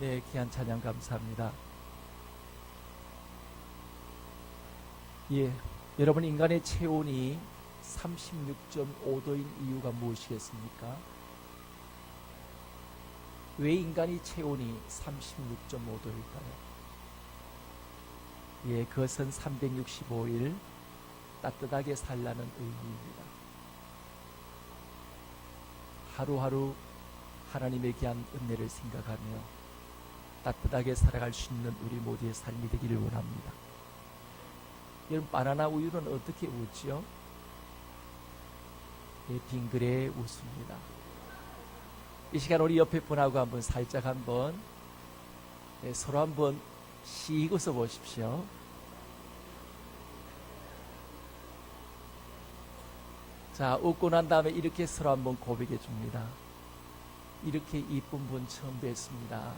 네, 귀한 찬양 감사합니다. 예, 여러분 인간의 체온이 36.5도인 이유가 무엇이겠습니까? 왜 인간이 체온이 36.5도일까요? 예, 그것은 365일 따뜻하게 살라는 의미입니다. 하루하루 하나님의 귀한 은혜를 생각하며 따뜻하게 살아갈 수 있는 우리 모두의 삶이 되기를 원합니다. 여러분, 바나나 우유는 어떻게 웃죠? 예, 빙그레 웃습니다. 이 시간 우리 옆에 분하고 한번 살짝 한번 서로 한번 씩 웃어 보십시오. 자, 웃고 난 다음에 이렇게 서로 한번 고백해 줍니다. 이렇게 이쁜 분 처음 뵙습니다.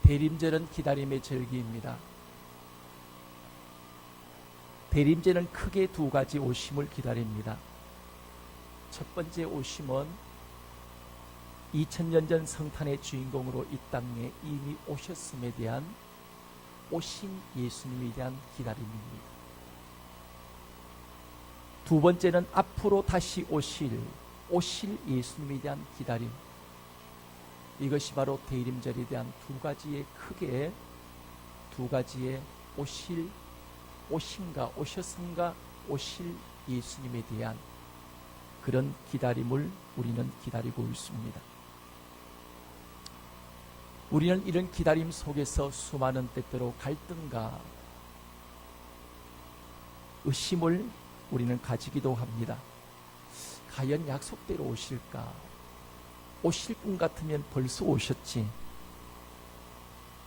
대림절은 기다림의 절기입니다. 대림절은 크게 두 가지 오심을 기다립니다. 첫 번째 오심은 2000년 전 성탄의 주인공으로 이 땅에 이미 오셨음에 대한 오신 예수님에 대한 기다림입니다. 두 번째는 앞으로 다시 오실 예수님에 대한 기다림. 이것이 바로 대림절에 대한 두 가지의 오셨음과 오실 예수님에 대한 그런 기다림을 우리는 기다리고 있습니다. 우리는 이런 기다림 속에서 수많은 때때로 갈등과 의심을 우리는 가지기도 합니다. 과연 약속대로 오실까? 오실 분 같으면 벌써 오셨지.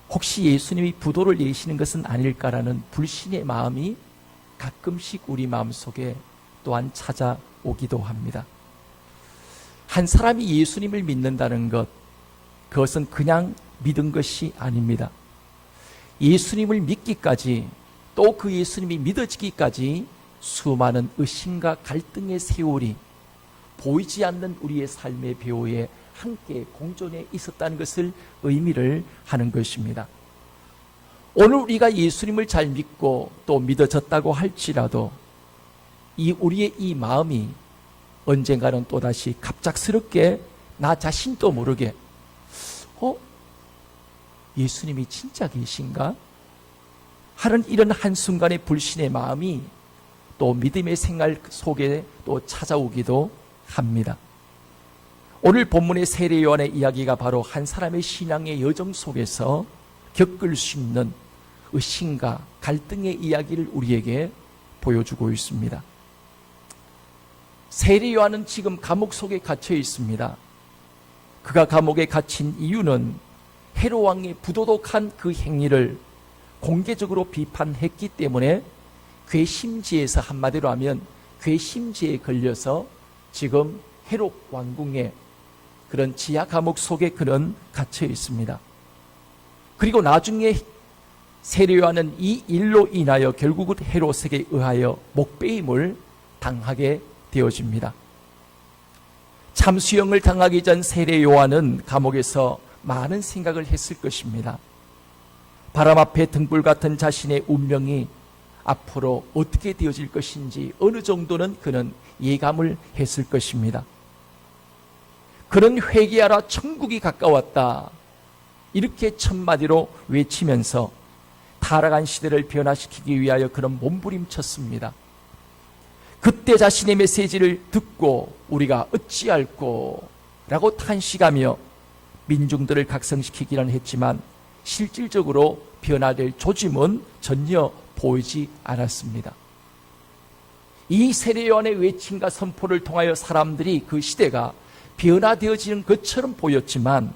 혹시 예수님이 부도를 내시는 것은 아닐까라는 불신의 마음이 가끔씩 우리 마음속에 또한 찾아오기도 합니다. 한 사람이 예수님을 믿는다는 것, 그것은 그냥 믿은 것이 아닙니다. 예수님을 믿기까지, 또 그 예수님이 믿어지기까지 수많은 의심과 갈등의 세월이 보이지 않는 우리의 삶의 배후에 함께 공존해 있었다는 것을 의미를 하는 것입니다. 오늘 우리가 예수님을 잘 믿고 또 믿어졌다고 할지라도 우리의 이 마음이 언젠가는 또다시 갑작스럽게 나 자신도 모르게 예수님이 진짜 계신가? 하는 이런 한순간의 불신의 마음이 또 믿음의 생활 속에 또 찾아오기도 합니다. 오늘 본문의 세례 요한의 이야기가 바로 한 사람의 신앙의 여정 속에서 겪을 수 있는 의심과 갈등의 이야기를 우리에게 보여주고 있습니다. 세례 요한은 지금 감옥 속에 갇혀 있습니다. 그가 감옥에 갇힌 이유는 헤롯 왕의 부도덕한 그 행위를 공개적으로 비판했기 때문에 괘씸죄에서 한마디로 하면 괘씸죄에 걸려서 지금 헤롯 왕궁의 그런 지하 감옥 속에 그는 갇혀 있습니다. 그리고 나중에 세례 요한은 이 일로 인하여 결국은 헤롯에게 의하여 목베임을 당하게 되어집니다. 참수형을 당하기 전 세례 요한은 감옥에서 많은 생각을 했을 것입니다. 바람 앞에 등불 같은 자신의 운명이 앞으로 어떻게 되어질 것인지 어느 정도는 그는 예감을 했을 것입니다. 그는 회개하라, 천국이 가까웠다, 이렇게 첫마디로 외치면서 타락한 시대를 변화시키기 위하여 그는 몸부림쳤습니다. 그때 자신의 메시지를 듣고 우리가 어찌할꼬 라고 탄식하며 민중들을 각성시키기는 했지만 실질적으로 변화될 조짐은 전혀 보이지 않았습니다. 이 세례 요한의 외침과 선포를 통하여 사람들이 그 시대가 변화되어지는 것처럼 보였지만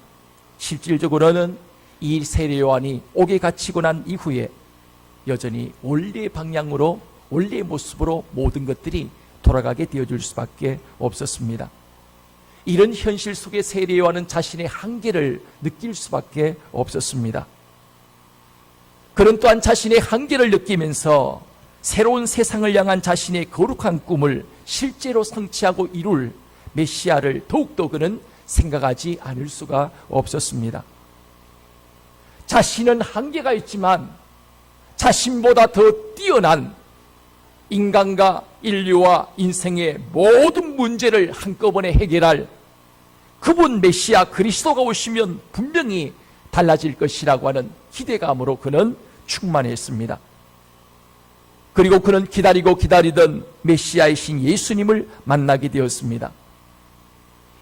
실질적으로는 이 세례 요한이 옥에 갇히고 난 이후에 여전히 원래의 방향으로, 원래의 모습으로 모든 것들이 돌아가게 되어줄 수밖에 없었습니다. 이런 현실 속에 세례 요한은 자신의 한계를 느낄 수밖에 없었습니다. 그는 또한 자신의 한계를 느끼면서 새로운 세상을 향한 자신의 거룩한 꿈을 실제로 성취하고 이룰 메시아를 더욱더 그는 생각하지 않을 수가 없었습니다. 자신은 한계가 있지만 자신보다 더 뛰어난 인간과 인류와 인생의 모든 문제를 한꺼번에 해결할 그분 메시아 그리스도가 오시면 분명히 달라질 것이라고 하는 기대감으로 그는 충만했습니다. 그리고 그는 기다리고 기다리던 메시아이신 예수님을 만나게 되었습니다.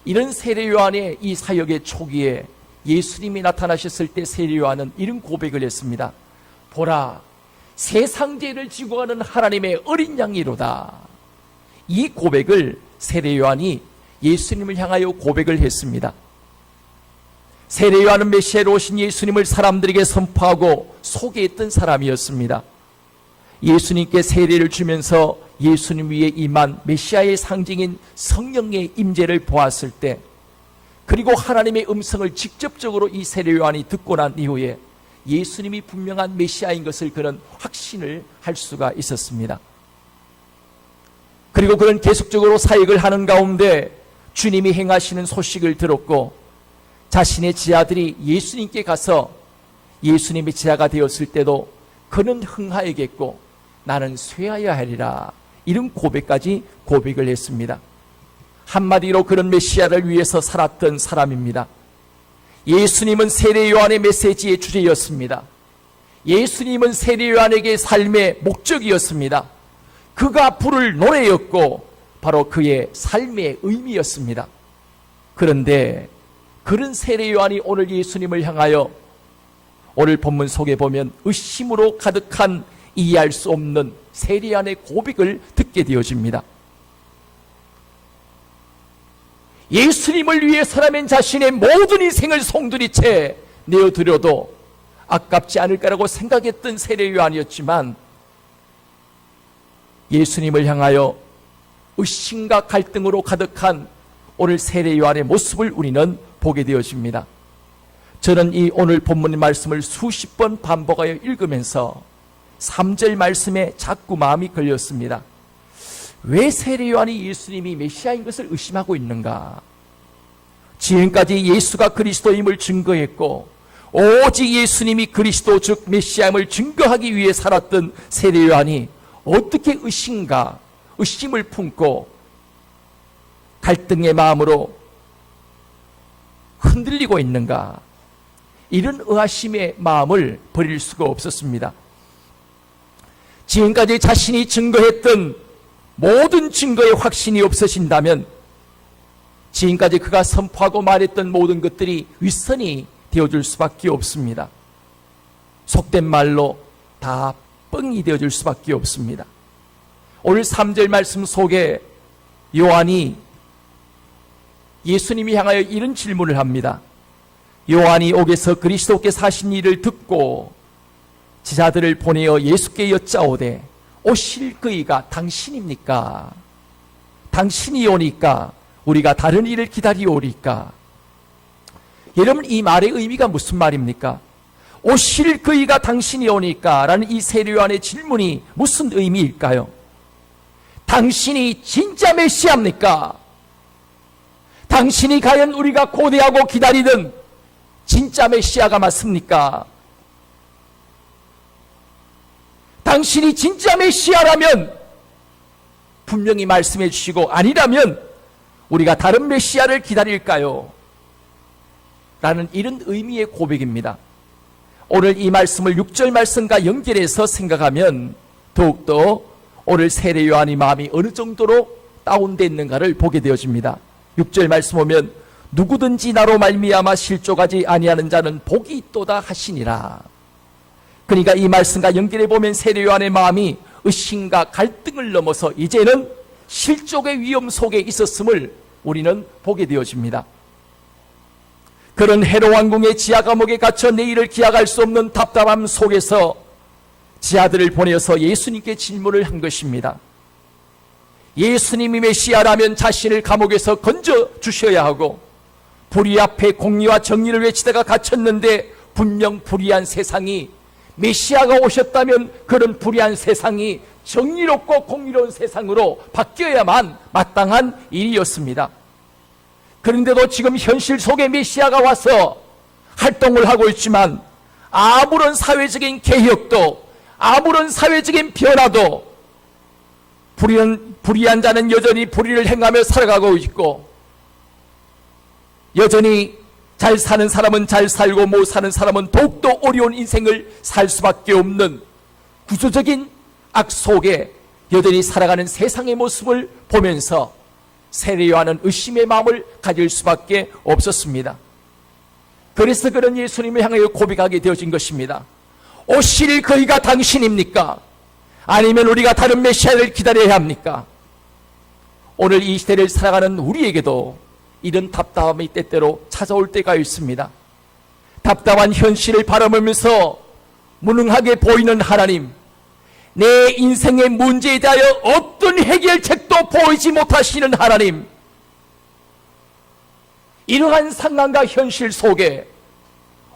이런 세례 요한의 이 사역의 초기에 예수님이 나타나셨을 때 세례 요한은 이런 고백을 했습니다. 보라, 세상 죄를 지고 가는 하나님의 어린 양이로다. 이 고백을 세례 요한이 예수님을 향하여 고백을 했습니다. 세례 요한은 메시아로 오신 예수님을 사람들에게 선포하고 소개했던 사람이었습니다. 예수님께 세례를 주면서 예수님 위에 임한 메시아의 상징인 성령의 임재를 보았을 때, 그리고 하나님의 음성을 직접적으로 이 세례 요한이 듣고 난 이후에 예수님이 분명한 메시아인 것을 그는 확신을 할 수가 있었습니다. 그리고 그는 계속적으로 사역을 하는 가운데 주님이 행하시는 소식을 들었고, 자신의 지아들이 예수님께 가서 예수님의 지아가 되었을 때도 그는 흥하여겠고 나는 쇠하여야 하리라, 이런 고백까지 고백을 했습니다. 한마디로 그런 메시아를 위해서 살았던 사람입니다. 예수님은 세례 요한의 메시지의 주제였습니다. 예수님은 세례 요한에게 삶의 목적이었습니다. 그가 부를 노래였고 바로 그의 삶의 의미였습니다. 그런데 그런 세례 요한이 오늘 예수님을 향하여 오늘 본문 속에 보면 의심으로 가득한 이해할 수 없는 세례 요한의 고백을 듣게 되어집니다. 예수님을 위해서라면 자신의 모든 인생을 송두리째 내어드려도 아깝지 않을까라고 생각했던 세례 요한이었지만, 예수님을 향하여 의심과 갈등으로 가득한 오늘 세례 요한의 모습을 우리는 보게 되어집니다. 저는 이 오늘 본문 말씀을 수십 번 반복하여 읽으면서 3절 말씀에 자꾸 마음이 걸렸습니다. 왜 세례 요한이 예수님이 메시아인 것을 의심하고 있는가? 지금까지 예수가 그리스도임을 증거했고 오직 예수님이 그리스도 즉 메시아임을 증거하기 위해 살았던 세례 요한이 어떻게 의심을 품고 갈등의 마음으로 흔들리고 있는가? 이런 의아심의 마음을 버릴 수가 없었습니다. 지금까지 자신이 증거했던 모든 증거에 확신이 없으신다면 지금까지 그가 선포하고 말했던 모든 것들이 윗선이 되어줄 수밖에 없습니다. 속된 말로 다 뻥이 되어줄 수밖에 없습니다. 오늘 3절 말씀 속에 요한이 예수님이 향하여 이런 질문을 합니다. 요한이 옥에서 그리스도께서 하신 일을 듣고 제자들을 보내어 예수께 여짜오되 오실 그이가 당신입니까? 당신이 오니까 우리가 다른 일을 기다리오리까? 여러분, 이 말의 의미가 무슨 말입니까? 오실 그이가 당신이 오니까 라는 이 세례 요한의 질문이 무슨 의미일까요? 당신이 진짜 메시아입니까? 당신이 과연 우리가 고대하고 기다리던 진짜 메시아가 맞습니까? 당신이 진짜 메시아라면 분명히 말씀해 주시고, 아니라면 우리가 다른 메시아를 기다릴까요? 라는 이런 의미의 고백입니다. 오늘 이 말씀을 6절 말씀과 연결해서 생각하면 더욱더 오늘 세례 요한의 마음이 어느 정도로 다운되어 있는가를 보게 되어집니다. 6절 말씀 보면 누구든지 나로 말미암아 실족하지 아니하는 자는 복이 있도다 하시니라. 그러니까 이 말씀과 연결해 보면 세례 요한의 마음이 의심과 갈등을 넘어서 이제는 실족의 위험 속에 있었음을 우리는 보게 되어집니다. 그런 헤롯 왕궁의 지하 감옥에 갇혀 내일을 기약할 수 없는 답답함 속에서 지하들을 보내어서 예수님께 질문을 한 것입니다. 예수님이 메시아라면 자신을 감옥에서 건져 주셔야 하고, 불의 앞에 공의와 정의를 외치다가 갇혔는데 분명 불의한 세상이 메시아가 오셨다면 그런 불의한 세상이 정의롭고 공의로운 세상으로 바뀌어야만 마땅한 일이었습니다. 그런데도 지금 현실 속에 메시아가 와서 활동을 하고 있지만 아무런 사회적인 개혁도 아무런 사회적인 변화도 불의한 자는 여전히 불의를 행하며 살아가고 있고, 여전히 잘 사는 사람은 잘 살고 못 사는 사람은 더욱더 어려운 인생을 살 수밖에 없는 구조적인 악 속에 여전히 살아가는 세상의 모습을 보면서 세례 요한은 의심의 마음을 가질 수밖에 없었습니다. 그래서 그런 예수님을 향하여 고백하게 되어진 것입니다. 오실 그이가 당신입니까? 아니면 우리가 다른 메시아를 기다려야 합니까? 오늘 이 시대를 살아가는 우리에게도 이런 답답함이 때때로 찾아올 때가 있습니다. 답답한 현실을 바라보면서 무능하게 보이는 하나님, 내 인생의 문제에 대하여 어떤 해결책도 보이지 못하시는 하나님, 이러한 상황과 현실 속에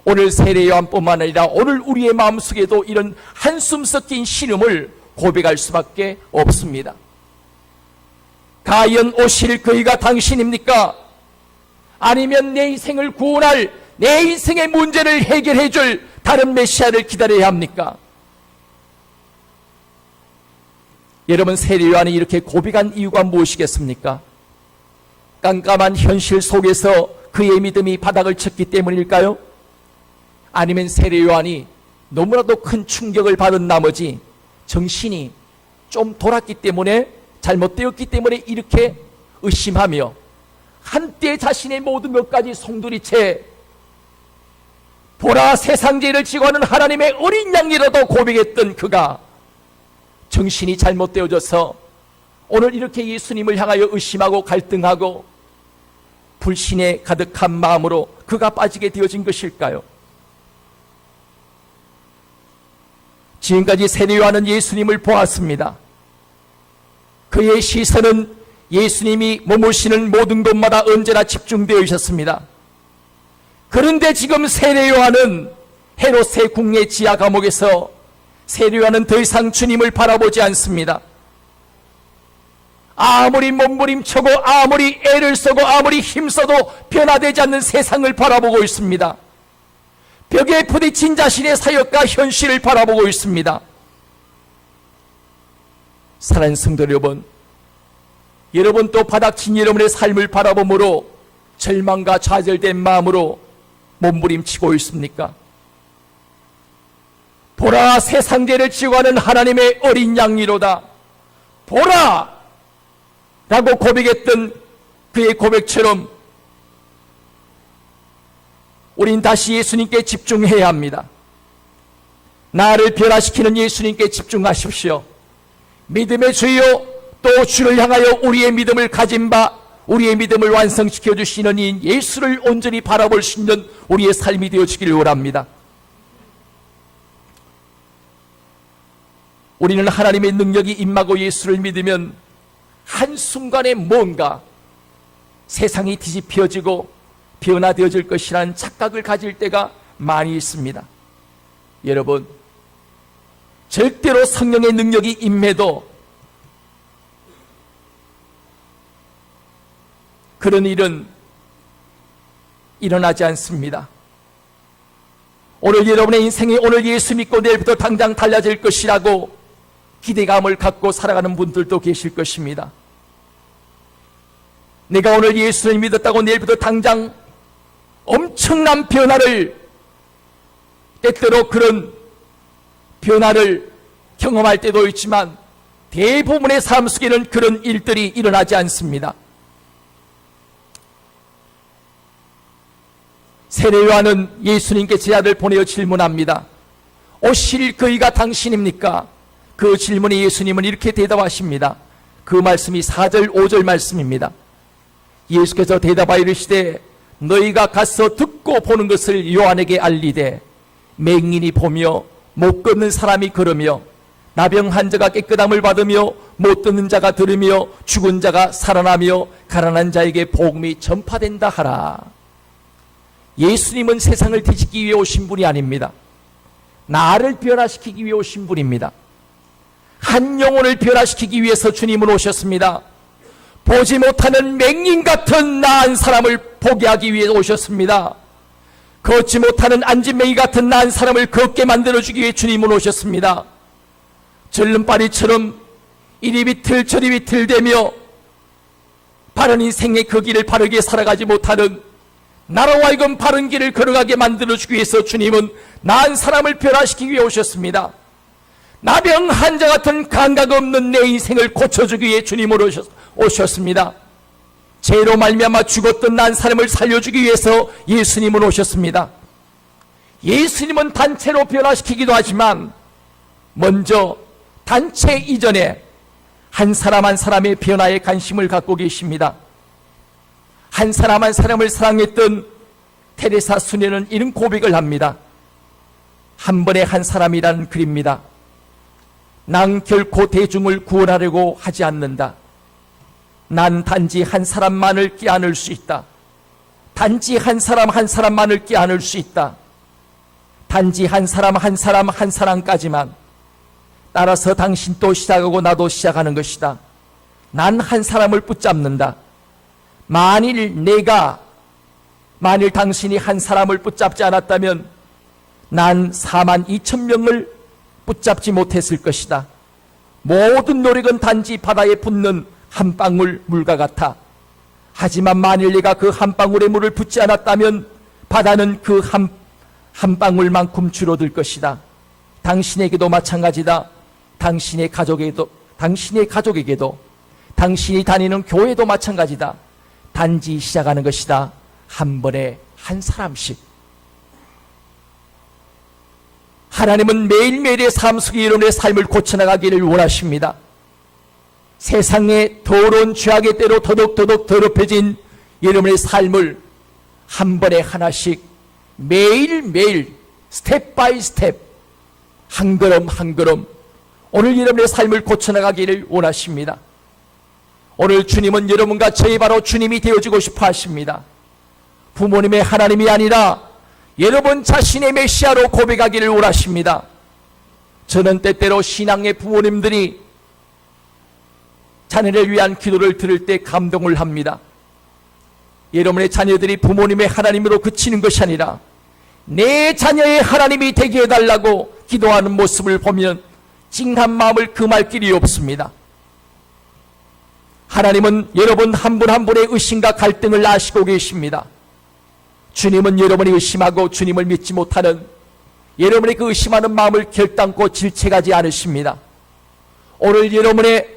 오늘 세례 요한뿐만 아니라 오늘 우리의 마음속에도 이런 한숨 섞인 신음을 고백할 수밖에 없습니다. 과연 오실 그이가 당신입니까? 아니면 내 인생을 구원할, 내 인생의 문제를 해결해 줄 다른 메시아를 기다려야 합니까? 여러분, 세례 요한이 이렇게 고백한 이유가 무엇이겠습니까? 깜깜한 현실 속에서 그의 믿음이 바닥을 쳤기 때문일까요? 아니면 세례 요한이 너무나도 큰 충격을 받은 나머지 정신이 좀 돌았기 때문에, 잘못되었기 때문에 이렇게 의심하며 한때 자신의 모든 것까지 송두리째 보라 세상 죄를 지고 하는 하나님의 어린 양이라도 고백했던 그가 정신이 잘못되어져서 오늘 이렇게 예수님을 향하여 의심하고 갈등하고 불신에 가득한 마음으로 그가 빠지게 되어진 것일까요? 지금까지 세례 요한은 예수님을 보았습니다. 그의 시선은 예수님이 머무시는 모든 곳마다 언제나 집중되어 있었습니다. 그런데 지금 세례 요한은 헤롯의 궁예 지하 감옥에서 세례 요한은 더 이상 주님을 바라보지 않습니다. 아무리 몸부림쳐고 아무리 애를 쓰고 아무리 힘써도 변화되지 않는 세상을 바라보고 있습니다. 벽에 부딪힌 자신의 사역과 현실을 바라보고 있습니다. 사랑하는 성도 여러분, 여러분 또 바닥친 여러분의 삶을 바라보므로 절망과 좌절된 마음으로 몸부림치고 있습니까? 보라 세상 죄를 지고 하는 하나님의 어린 양이로다. 보라! 라고 고백했던 그의 고백처럼 우린 다시 예수님께 집중해야 합니다. 나를 변화시키는 예수님께 집중하십시오. 믿음의 주여, 또 주를 향하여 우리의 믿음을 가진 바, 우리의 믿음을 완성시켜 주시는 이 예수를 온전히 바라볼 수 있는 우리의 삶이 되어지기를 원합니다. 우리는 하나님의 능력이 임하고 예수를 믿으면 한순간에 뭔가 세상이 뒤집혀지고 변화되어질 것이라는 착각을 가질 때가 많이 있습니다. 여러분, 절대로 성령의 능력이 임해도 그런 일은 일어나지 않습니다. 오늘 여러분의 인생이 오늘 예수 믿고 내일부터 당장 달라질 것이라고 기대감을 갖고 살아가는 분들도 계실 것입니다. 내가 오늘 예수를 믿었다고 내일부터 당장 엄청난 변화를, 때때로 그런 변화를 경험할 때도 있지만 대부분의 삶 속에는 그런 일들이 일어나지 않습니다. 세례 요한은 예수님께 제자들 보내어 질문합니다. 오실 그이가 당신입니까? 그 질문에 예수님은 이렇게 대답하십니다. 그 말씀이 4절 5절 말씀입니다. 예수께서 대답하여 이르시되 너희가 가서 듣고 보는 것을 요한에게 알리되 맹인이 보며 못 걷는 사람이 걸으며 나병 환자가 깨끗함을 받으며 못 듣는 자가 들으며 죽은 자가 살아나며 가난한 자에게 복음이 전파된다 하라. 예수님은 세상을 뒤집기 위해 오신 분이 아닙니다. 나를 변화시키기 위해 오신 분입니다. 한 영혼을 변화시키기 위해서 주님은 오셨습니다. 보지 못하는 맹인 같은 나은 사람을 보게 하기 위해 오셨습니다. 걷지 못하는 안진뱅이 같은 나은 사람을 걷게 만들어주기 위해 주님은 오셨습니다. 절름발이처럼 이리 비틀 저리 비틀대며 바른 인생의 그 길을 바르게 살아가지 못하는 나로 하여금 바른 길을 걸어가게 만들어주기 위해서 주님은 나은 사람을 변화시키기 위해 오셨습니다. 나병 환자 같은 감각 없는 내 인생을 고쳐주기 위해 주님은 오셨습니다. 죄로 말미암아 죽었던 난 사람을 살려주기 위해서 예수님은 오셨습니다. 예수님은 단체로 변화시키기도 하지만 먼저 단체 이전에 한 사람 한 사람의 변화에 관심을 갖고 계십니다. 한 사람 한 사람을 사랑했던 테레사 수녀는 이런 고백을 합니다. 한 번에 한 사람이라는 글입니다. 난 결코 대중을 구원하려고 하지 않는다. 난 단지 한 사람만을 껴안을 수 있다. 단지 한 사람 한 사람만을 껴안을 수 있다. 단지 한 사람 한 사람 한 사람까지만. 따라서 당신도 시작하고 나도 시작하는 것이다. 난 한 사람을 붙잡는다. 만일 당신이 한 사람을 붙잡지 않았다면 난 42,000명을 붙잡지 못했을 것이다. 모든 노력은 단지 바다에 붙는 한 방울 물과 같아. 하지만 만일 내가 그 한 방울의 물을 붓지 않았다면 바다는 그 한 방울만큼 줄어들 것이다. 당신에게도 마찬가지다. 당신의 가족에게도, 당신이 다니는 교회도 마찬가지다. 단지 시작하는 것이다. 한 번에 한 사람씩. 하나님은 매일매일의 삶 속에 여러분의 삶을 고쳐나가기를 원하십니다. 세상의 더러운 죄악의 때로 더덕더덕 더럽혀진 여러분의 삶을 한 번에 하나씩 매일매일 스텝 바이 스텝 한 걸음 한 걸음 오늘 여러분의 삶을 고쳐나가기를 원하십니다. 오늘 주님은 여러분과 저희 바로 주님이 되어주고 싶어 하십니다. 부모님의 하나님이 아니라 여러분 자신의 메시아로 고백하기를 원하십니다. 저는 때때로 신앙의 부모님들이 자녀를 위한 기도를 들을 때 감동을 합니다. 여러분의 자녀들이 부모님의 하나님으로 그치는 것이 아니라 내 자녀의 하나님이 되게 해달라고 기도하는 모습을 보면 찡한 마음을 금할 길이 없습니다. 하나님은 여러분 한 분 한 분의 의심과 갈등을 아시고 계십니다. 주님은 여러분이 의심하고 주님을 믿지 못하는 여러분의 그 의심하는 마음을 결단코 질책하지 않으십니다. 오늘 여러분의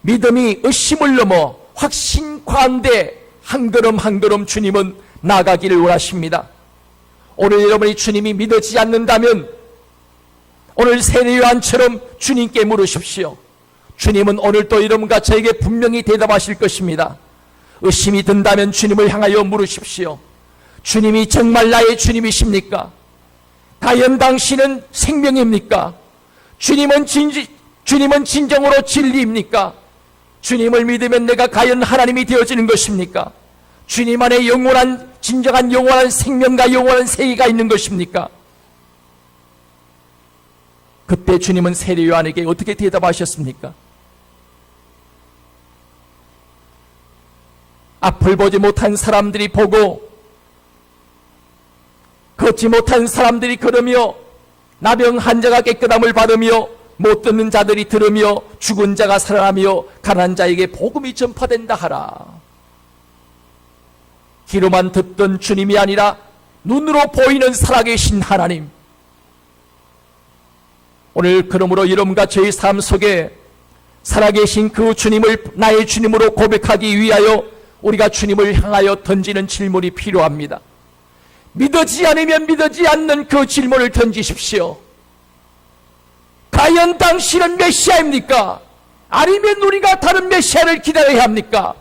믿음이 의심을 넘어 확신 가운데 한 걸음 한 걸음 주님은 나가기를 원하십니다. 오늘 여러분이 주님이 믿어지지 않는다면 오늘 세례 요한처럼 주님께 물으십시오. 주님은 오늘도 여러분과 저에게 분명히 대답하실 것입니다. 의심이 든다면 주님을 향하여 물으십시오. 주님이 정말 나의 주님이십니까? 과연 당신은 생명입니까? 주님은 진정으로 진리입니까? 주님을 믿으면 내가 과연 하나님이 되어지는 것입니까? 주님 안에 진정한 영원한 생명과 영원한 세계가 있는 것입니까? 그때 주님은 세례 요한에게 어떻게 대답하셨습니까? 앞을 보지 못한 사람들이 보고 걷지 못한 사람들이 걸으며 나병 환자가 깨끗함을 받으며 못 듣는 자들이 들으며 죽은 자가 살아나며 가난한 자에게 복음이 전파된다 하라. 귀로만 듣던 주님이 아니라 눈으로 보이는 살아계신 하나님. 오늘 그러므로 여러분과 저희 삶 속에 살아계신 그 주님을 나의 주님으로 고백하기 위하여 우리가 주님을 향하여 던지는 질문이 필요합니다. 믿어지지 않으면 믿어지지 않는 그 질문을 던지십시오. 과연 당신은 메시아입니까? 아니면 우리가 다른 메시아를 기다려야 합니까?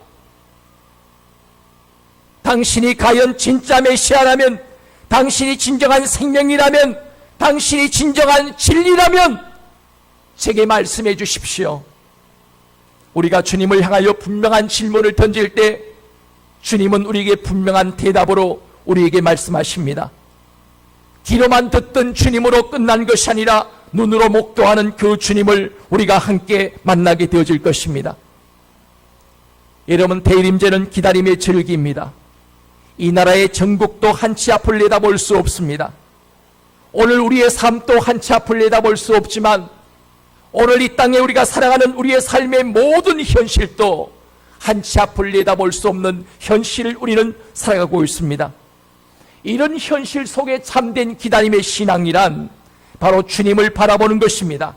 당신이 과연 진짜 메시아라면, 당신이 진정한 생명이라면, 당신이 진정한 진리라면 제게 말씀해 주십시오. 우리가 주님을 향하여 분명한 질문을 던질 때 주님은 우리에게 분명한 대답으로 우리에게 말씀하십니다. 귀로만 듣던 주님으로 끝난 것이 아니라 눈으로 목도하는 그 주님을 우리가 함께 만나게 되어질 것입니다. 여러분, 대림제는 기다림의 절기입니다. 이 나라의 전국도 한치 앞을 내다볼 수 없습니다. 오늘 우리의 삶도 한치 앞을 내다볼 수 없지만 오늘 이 땅에 우리가 살아가는 우리의 삶의 모든 현실도 한치 앞을 내다볼 수 없는 현실을 우리는 살아가고 있습니다. 이런 현실 속에 참된 기다림의 신앙이란 바로 주님을 바라보는 것입니다.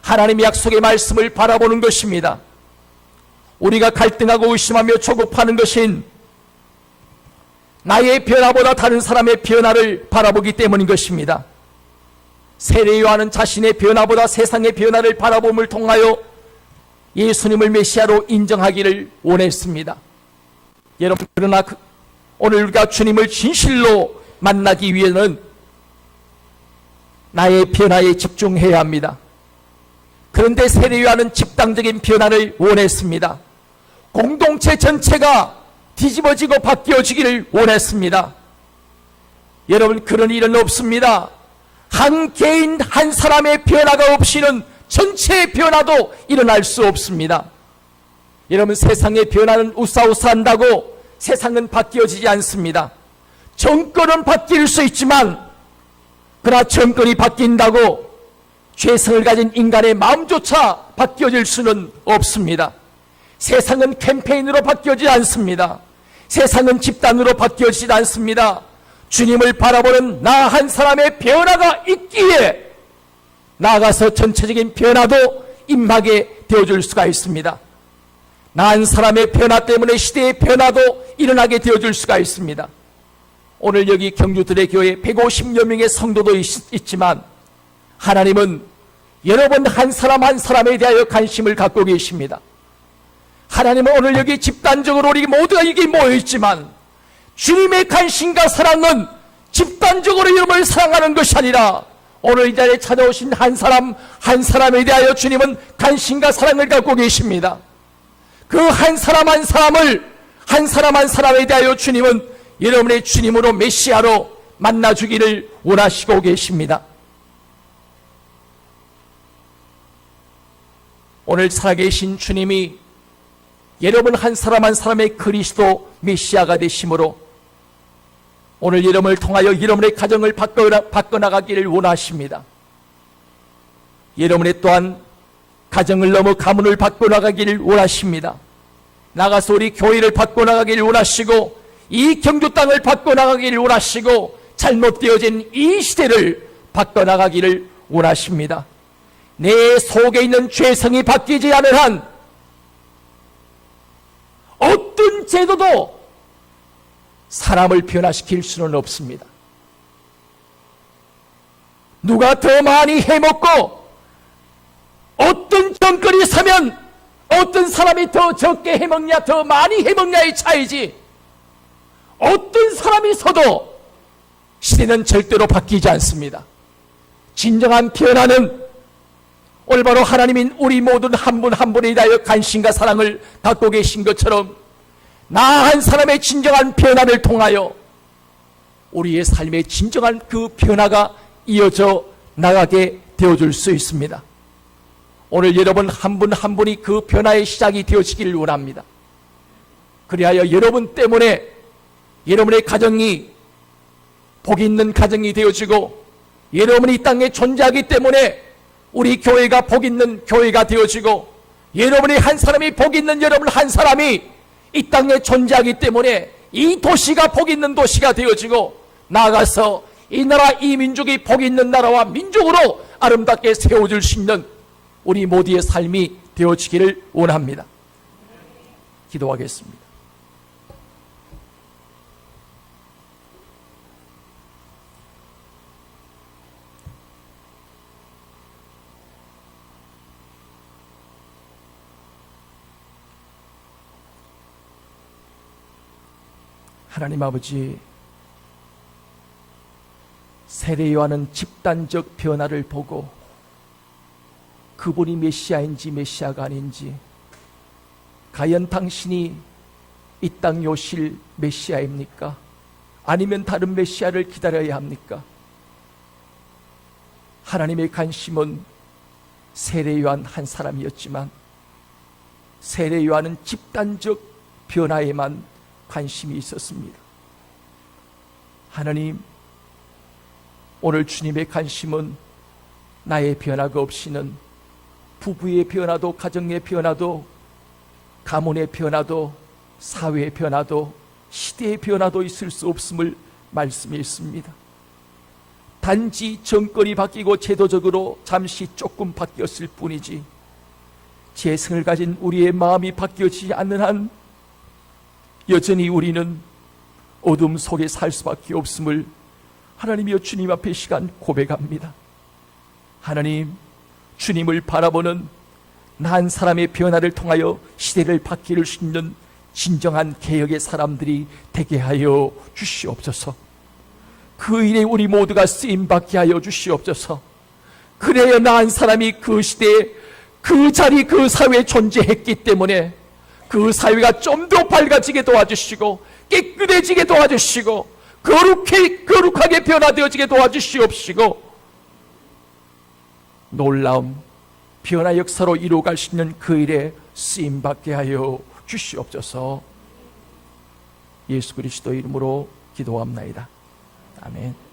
하나님의 약속의 말씀을 바라보는 것입니다. 우리가 갈등하고 의심하며 조급하는 것인 나의 변화보다 다른 사람의 변화를 바라보기 때문인 것입니다. 세례요한은 자신의 변화보다 세상의 변화를 바라봄을 통하여 예수님을 메시아로 인정하기를 원했습니다. 여러분, 그러나 오늘 우리가 주님을 진실로 만나기 위해서는 나의 변화에 집중해야 합니다. 그런데 세례요한은 집단적인 변화를 원했습니다. 공동체 전체가 뒤집어지고 바뀌어지기를 원했습니다. 여러분, 그런 일은 없습니다. 한 개인 한 사람의 변화가 없이는 전체의 변화도 일어날 수 없습니다. 여러분, 세상의 변화는 우사우사한다고 세상은 바뀌어지지 않습니다. 정권은 바뀔 수 있지만 그러나 정권이 바뀐다고 죄성을 가진 인간의 마음조차 바뀌어질 수는 없습니다. 세상은 캠페인으로 바뀌어지지 않습니다. 세상은 집단으로 바뀌어지지 않습니다. 주님을 바라보는 나 한 사람의 변화가 있기에 나아가서 전체적인 변화도 임하게 되어줄 수가 있습니다. 나 한 사람의 변화 때문에 시대의 변화도 일어나게 되어줄 수가 있습니다. 오늘 여기 경주들의 교회 150여 명의 성도도 있지만 하나님은 여러분 한 사람 한 사람에 대하여 관심을 갖고 계십니다. 하나님은 오늘 여기 집단적으로 우리 모두가 여기 모여있지만 주님의 관심과 사랑은 집단적으로 여러분을 사랑하는 것이 아니라 오늘 이 자리에 찾아오신 한 사람 한 사람에 대하여 주님은 관심과 사랑을 갖고 계십니다. 그 한 사람 한 사람을 한 사람 한 사람에 대하여 주님은 여러분의 주님으로 메시아로 만나주기를 원하시고 계십니다. 오늘 살아계신 주님이 여러분 한 사람 한 사람의 그리스도 메시아가 되심으로 오늘 여러분을 통하여 여러분의 가정을 바꿔나가기를 원하십니다. 여러분의 또한 가정을 넘어 가문을 바꿔나가기를 원하십니다. 나가서 우리 교회를 바꿔나가기를 원하시고 이 경주 땅을 바꿔나가기를 원하시고 잘못되어진 이 시대를 바꿔나가기를 원하십니다. 내 속에 있는 죄성이 바뀌지 않은 한 어떤 제도도 사람을 변화시킬 수는 없습니다. 누가 더 많이 해먹고 어떤 정권이 서면 어떤 사람이 더 적게 해먹냐 더 많이 해먹냐의 차이지 어떤 사람이 서도 시대는 절대로 바뀌지 않습니다. 진정한 변화는 올바로 하나님인 우리 모든 한 분 한 분에 대하여 관심과 사랑을 갖고 계신 것처럼 나 한 사람의 진정한 변화를 통하여 우리의 삶의 진정한 그 변화가 이어져 나가게 되어줄 수 있습니다. 오늘 여러분 한 분 한 분이 그 변화의 시작이 되어지기를 원합니다. 그리하여 여러분 때문에 여러분의 가정이 복 있는 가정이 되어지고 여러분이 이 땅에 존재하기 때문에 우리 교회가 복 있는 교회가 되어지고 여러분이 한 사람이 복 있는 여러분 한 사람이 이 땅에 존재하기 때문에 이 도시가 복 있는 도시가 되어지고 나아가서 이 나라 이 민족이 복 있는 나라와 민족으로 아름답게 세워줄 수 있는 우리 모두의 삶이 되어지기를 원합니다. 기도하겠습니다. 하나님 아버지, 세례요한은 집단적 변화를 보고 그분이 메시아인지 메시아가 아닌지 과연 당신이 이 땅에 오실 메시아입니까? 아니면 다른 메시아를 기다려야 합니까? 하나님의 관심은 세례 요한 한 사람이었지만 세례 요한은 집단적 변화에만 관심이 있었습니다. 하나님, 오늘 주님의 관심은 나의 변화가 없이는 부부의 변화도, 가정의 변화도, 가문의 변화도, 사회의 변화도, 시대의 변화도 있을 수 없음을 말씀했습니다. 단지 정권이 바뀌고 제도적으로 잠시 조금 바뀌었을 뿐이지 재성을 가진 우리의 마음이 바뀌어지지 않는 한 여전히 우리는 어둠 속에 살 수밖에 없음을 하나님이여 주님 앞에 시간 고백합니다. 하나님, 주님을 바라보는 나 한 사람의 변화를 통하여 시대를 바뀔 수 있는 진정한 개혁의 사람들이 되게 하여 주시옵소서. 그 일에 우리 모두가 쓰임받게 하여 주시옵소서. 그래야 나 한 사람이 그 시대에 그 자리 그 사회에 존재했기 때문에 그 사회가 좀 더 밝아지게 도와주시고 깨끗해지게 도와주시고 거룩하게 변화되어지게 도와주시옵시고 놀라움 변화 역사로 이루어갈 수 있는 그 일에 쓰임받게 하여 주시옵소서. 예수 그리스도 이름으로 기도합나이다. 아멘.